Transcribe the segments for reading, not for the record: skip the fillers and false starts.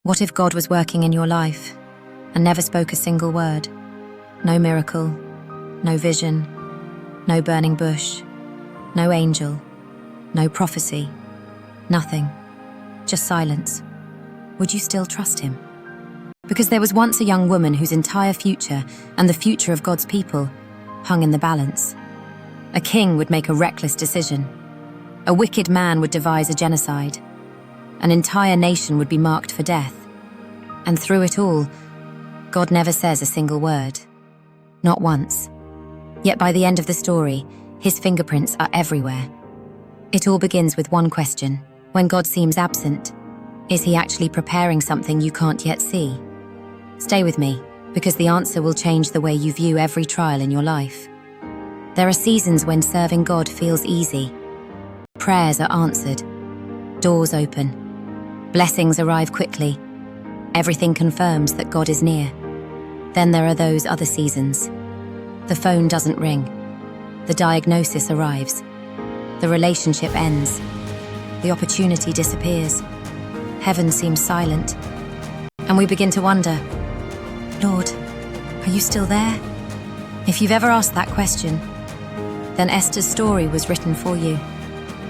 What if God was working in your life and never spoke a single word? No miracle, no vision, no burning bush, no angel, no prophecy, nothing, just silence. Would you still trust him? Because there was once a young woman whose entire future and the future of God's people hung in the balance. A king would make a reckless decision. A wicked man would devise a genocide. An entire nation would be marked for death. And through it all, God never says a single word. Not once. Yet by the end of the story, his fingerprints are everywhere. It all begins with one question. When God seems absent, is he actually preparing something you can't yet see? Stay with me, because the answer will change the way you view every trial in your life. There are seasons when serving God feels easy. Prayers are answered. Doors open. Blessings arrive quickly. Everything confirms that God is near. Then there are those other seasons. The phone doesn't ring. The diagnosis arrives. The relationship ends. The opportunity disappears. Heaven seems silent. And we begin to wonder, Lord, are you still there? If you've ever asked that question, then Esther's story was written for you.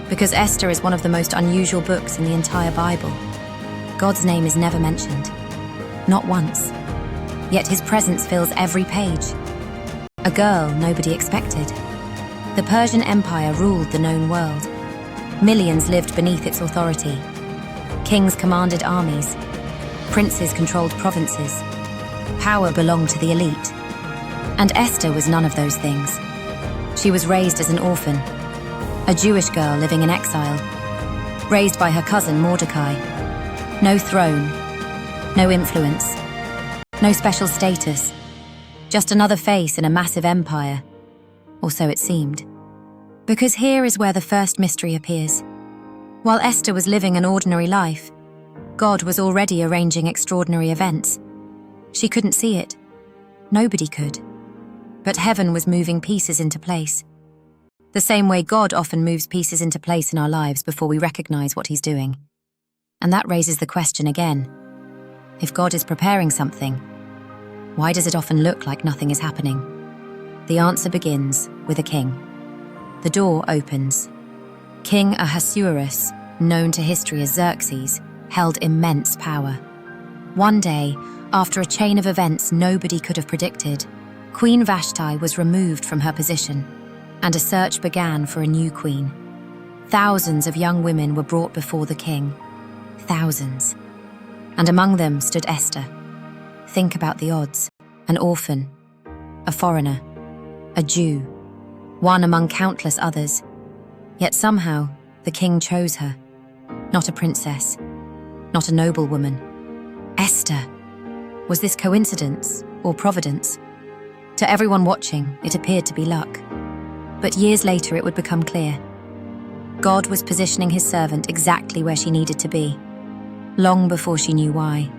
Because Esther is one of the most unusual books in the entire Bible. God's name is never mentioned. Not once. Yet his presence fills every page. A girl nobody expected. The Persian Empire ruled the known world. Millions lived beneath its authority. Kings commanded armies. Princes controlled provinces. Power belonged to the elite. And Esther was none of those things. She was raised as an orphan, a Jewish girl living in exile, raised by her cousin Mordecai. No throne, no influence, no special status, just another face in a massive empire, or so it seemed. Because here is where the first mystery appears. While Esther was living an ordinary life, God was already arranging extraordinary events. She couldn't see it. Nobody could. But heaven was moving pieces into place. The same way God often moves pieces into place in our lives before we recognize what he's doing. And that raises the question again. If God is preparing something, why does it often look like nothing is happening? The answer begins with a king. The door opens. King Ahasuerus, known to history as Xerxes, held immense power. One day, after a chain of events nobody could have predicted, Queen Vashti was removed from her position, and a search began for a new queen. Thousands of young women were brought before the king. Thousands. And among them stood Esther. Think about the odds. An orphan, a foreigner, a Jew, one among countless others. Yet somehow, the king chose her. Not a princess, not a noblewoman. Esther. Was this coincidence or providence? To everyone watching, it appeared to be luck. But years later, it would become clear. God was positioning his servant exactly where she needed to be, long before she knew why.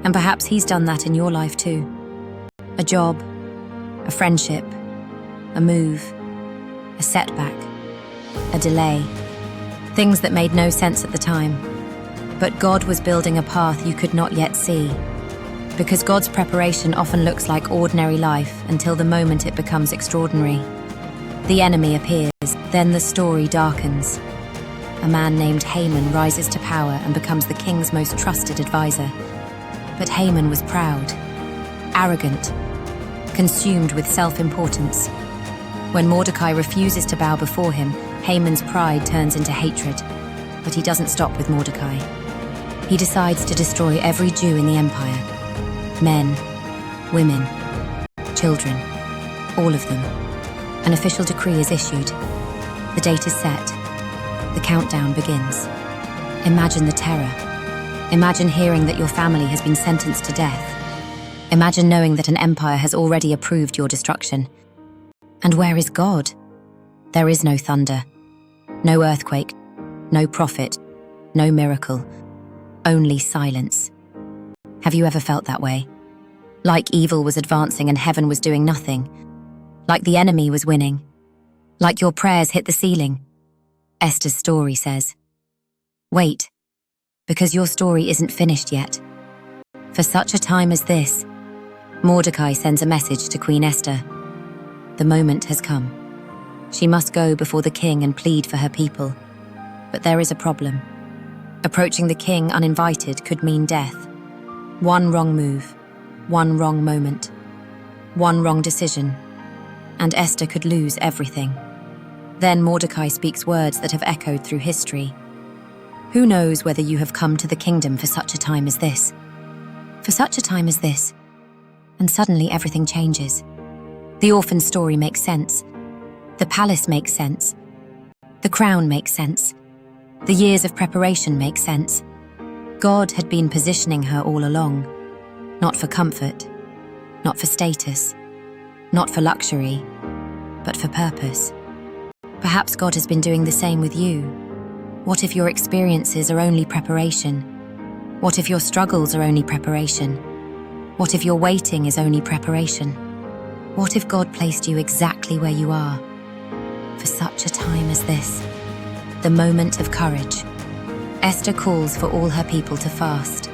And perhaps he's done that in your life too. A job, a friendship, a move, a setback, a delay. Things that made no sense at the time. But God was building a path you could not yet see. Because God's preparation often looks like ordinary life until the moment it becomes extraordinary. The enemy appears, then the story darkens. A man named Haman rises to power and becomes the king's most trusted advisor. But Haman was proud, arrogant, consumed with self-importance. When Mordecai refuses to bow before him, Haman's pride turns into hatred. But he doesn't stop with Mordecai. He decides to destroy every Jew in the empire. Men, women, children, all of them. An official decree is issued. The date is set. The countdown begins. Imagine the terror. Imagine hearing that your family has been sentenced to death. Imagine knowing that an empire has already approved your destruction. And where is God? There is no thunder, no earthquake, no prophet, no miracle, only silence. Have you ever felt that way? Like evil was advancing and heaven was doing nothing. Like the enemy was winning. Like your prayers hit the ceiling. Esther's story says, wait, because your story isn't finished yet. For such a time as this, Mordecai sends a message to Queen Esther. The moment has come. She must go before the king and plead for her people. But there is a problem. Approaching the king uninvited could mean death. One wrong move, one wrong moment, one wrong decision, and Esther could lose everything. Then Mordecai speaks words that have echoed through history. Who knows whether you have come to the kingdom for such a time as this? For such a time as this. And suddenly everything changes. The orphan story makes sense. The palace makes sense. The crown makes sense. The years of preparation make sense. God had been positioning her all along, not for comfort, not for status, not for luxury, but for purpose. Perhaps God has been doing the same with you. What if your experiences are only preparation? What if your struggles are only preparation? What if your waiting is only preparation? What if God placed you exactly where you are for such a time as this? The moment of courage. Esther calls for all her people to fast.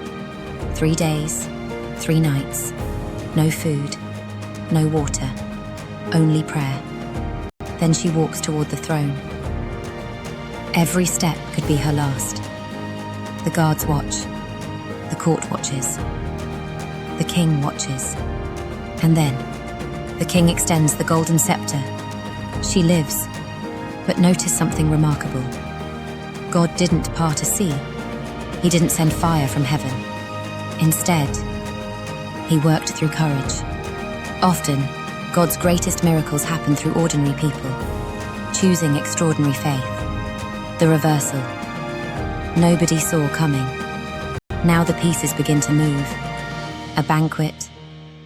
3 days, 3 nights, no food, no water, only prayer. Then she walks toward the throne. Every step could be her last. The guards watch, the court watches, the king watches. And then, the king extends the golden scepter. She lives, but notice something remarkable. God didn't part a sea. He didn't send fire from heaven. Instead, he worked through courage. Often, God's greatest miracles happen through ordinary people, choosing extraordinary faith. The reversal. Nobody saw coming. Now the pieces begin to move. A banquet,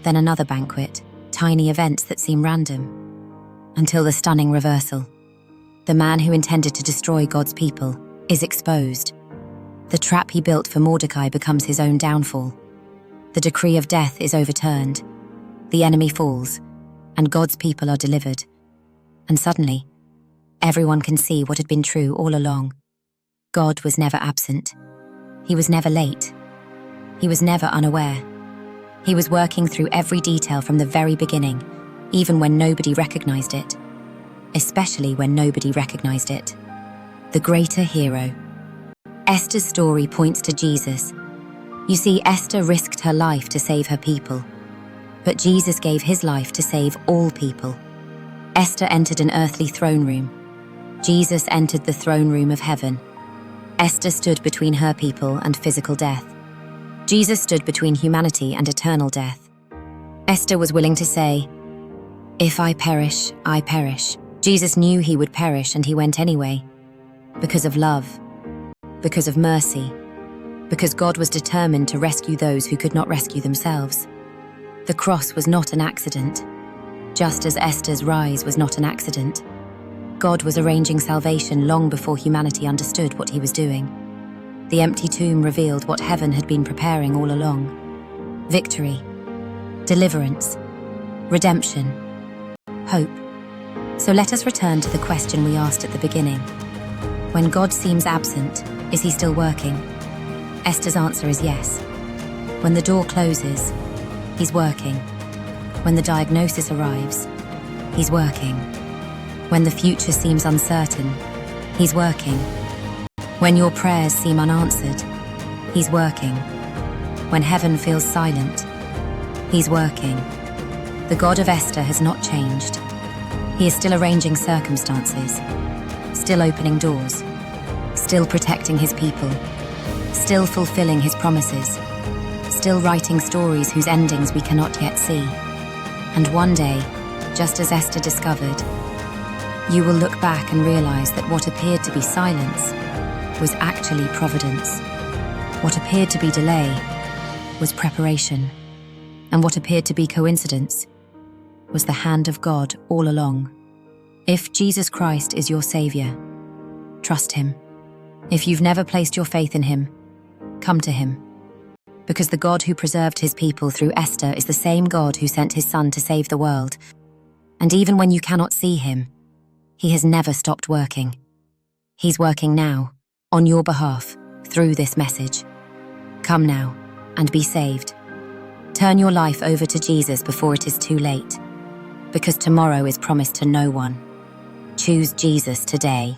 then another banquet, tiny events that seem random, until the stunning reversal. The man who intended to destroy God's people is exposed. The trap he built for Mordecai becomes his own downfall. The decree of death is overturned. The enemy falls, and God's people are delivered. And suddenly, everyone can see what had been true all along. God was never absent. He was never late. He was never unaware. He was working through every detail from the very beginning, even when nobody recognized it. Especially when nobody recognized it. The greater hero. Esther's story points to Jesus. You see, Esther risked her life to save her people, but Jesus gave his life to save all people. Esther entered an earthly throne room. Jesus entered the throne room of heaven. Esther stood between her people and physical death. Jesus stood between humanity and eternal death. Esther was willing to say, "If I perish, I perish." Jesus knew he would perish, and he went anyway. Because of love. Because of mercy. Because God was determined to rescue those who could not rescue themselves. The cross was not an accident, just as Esther's rise was not an accident. God was arranging salvation long before humanity understood what he was doing. The empty tomb revealed what heaven had been preparing all along. Victory, deliverance, redemption, hope. So let us return to the question we asked at the beginning. When God seems absent, is he still working? Esther's answer is yes. When the door closes, he's working. When the diagnosis arrives, he's working. When the future seems uncertain, he's working. When your prayers seem unanswered, he's working. When heaven feels silent, he's working. The God of Esther has not changed. He is still arranging circumstances, still opening doors, still protecting his people, still fulfilling his promises, still writing stories whose endings we cannot yet see. And one day, just as Esther discovered, you will look back and realize that what appeared to be silence was actually providence. What appeared to be delay was preparation. And what appeared to be coincidence was the hand of God all along. If Jesus Christ is your Savior, trust him. If you've never placed your faith in him, come to him. Because the God who preserved his people through Esther is the same God who sent his Son to save the world. And even when you cannot see him, he has never stopped working. He's working now, on your behalf, through this message. Come now, and be saved. Turn your life over to Jesus before it is too late, because tomorrow is promised to no one. Choose Jesus today.